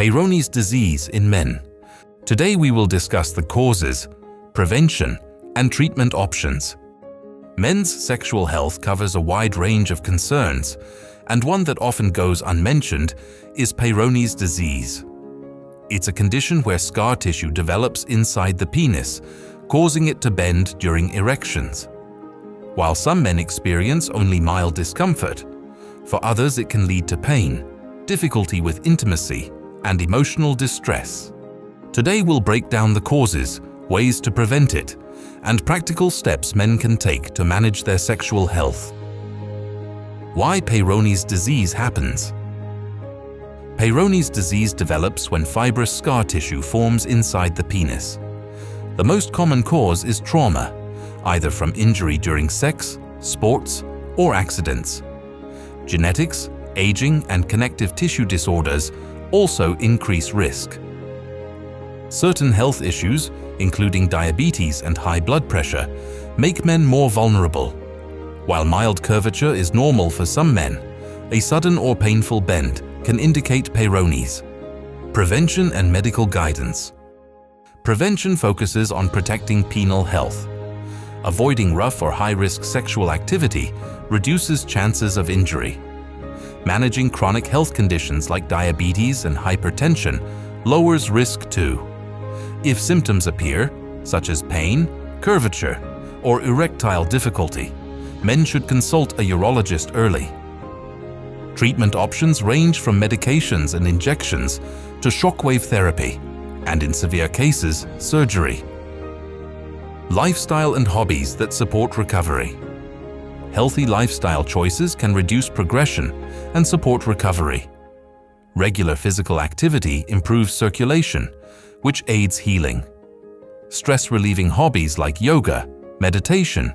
Peyronie's disease in men. Today we will discuss the causes, prevention, and treatment options. Men's sexual health covers a wide range of concerns, and one that often goes unmentioned is Peyronie's disease. It's a condition where scar tissue develops inside the penis, causing it to bend during erections. While some men experience only mild discomfort, for others it can lead to pain, difficulty with intimacy, and emotional distress. Today we'll break down the causes, ways to prevent it, and practical steps men can take to manage their sexual health. Why Peyronie's disease happens. Peyronie's disease develops when fibrous scar tissue forms inside the penis. The most common cause is trauma, either from injury during sex, sports, or accidents. Genetics, aging, and connective tissue disorders also increase risk. Certain health issues, including diabetes and high blood pressure, make men more vulnerable. While mild curvature is normal for some men, a sudden or painful bend can indicate Peyronie's. Prevention and medical guidance. Prevention focuses on protecting penile health. Avoiding rough or high-risk sexual activity reduces chances of injury. Managing chronic health conditions like diabetes and hypertension lowers risk too. If symptoms appear, such as pain, curvature, or erectile difficulty, men should consult a urologist early. Treatment options range from medications and injections to shockwave therapy, and in severe cases, surgery. Lifestyle and hobbies that support recovery. Healthy lifestyle choices can reduce progression and support recovery. Regular physical activity improves circulation, which aids healing. Stress-relieving hobbies like yoga, meditation,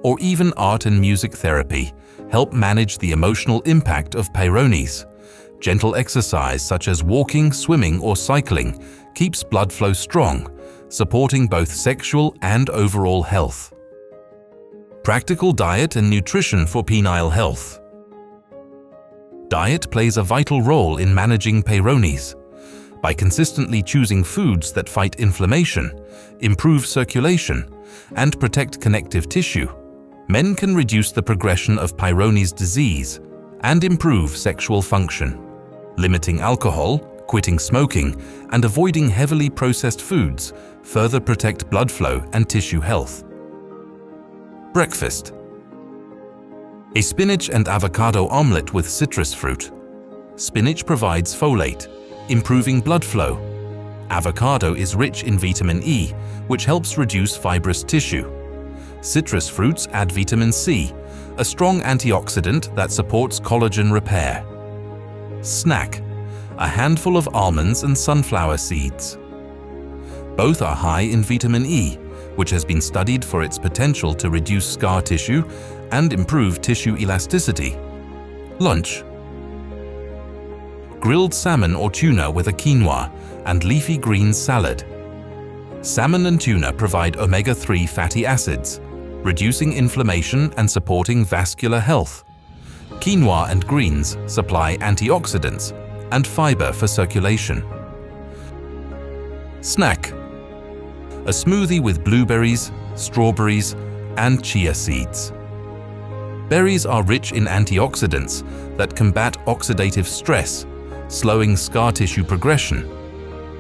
or even art and music therapy help manage the emotional impact of Peyronie's. Gentle exercise such as walking, swimming, or cycling keeps blood flow strong, supporting both sexual and overall health. Practical diet and nutrition for penile health. Diet plays a vital role in managing Peyronie's. By consistently choosing foods that fight inflammation, improve circulation, and protect connective tissue, men can reduce the progression of Peyronie's disease and improve sexual function. Limiting alcohol, quitting smoking, and avoiding heavily processed foods further protect blood flow and tissue health. Breakfast. A spinach and avocado omelette with citrus fruit. Spinach provides folate, improving blood flow. Avocado is rich in vitamin E, which helps reduce fibrous tissue. Citrus fruits add vitamin C, a strong antioxidant that supports collagen repair. Snack. A handful of almonds and sunflower seeds. Both are high in vitamin E, which has been studied for its potential to reduce scar tissue and improve tissue elasticity. Lunch. Grilled salmon or tuna with a quinoa and leafy greens salad. Salmon and tuna provide omega-3 fatty acids, reducing inflammation and supporting vascular health. Quinoa and greens supply antioxidants and fiber for circulation. Snack. A smoothie with blueberries, strawberries, and chia seeds. Berries are rich in antioxidants that combat oxidative stress, slowing scar tissue progression.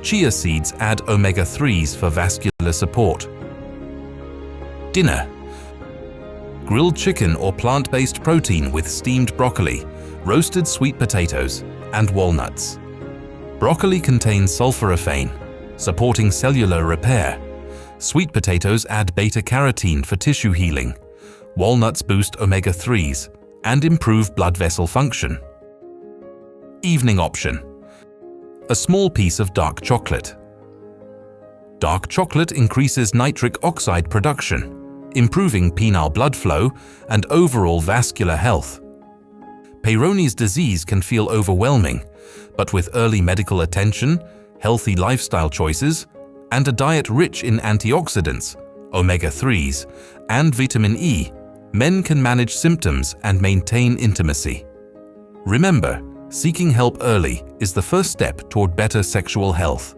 Chia seeds add omega-3s for vascular support. Dinner. Grilled chicken or plant-based protein with steamed broccoli, roasted sweet potatoes, and walnuts. Broccoli contains sulforaphane, supporting cellular repair. Sweet potatoes add beta-carotene for tissue healing. Walnuts boost omega-3s and improve blood vessel function. Evening option. A small piece of dark chocolate. Dark chocolate increases nitric oxide production, improving penile blood flow and overall vascular health. Peyronie's disease can feel overwhelming, but with early medical attention, healthy lifestyle choices, and a diet rich in antioxidants, omega-3s, and vitamin E, men can manage symptoms and maintain intimacy. Remember, Seeking help early is the first step toward better sexual health.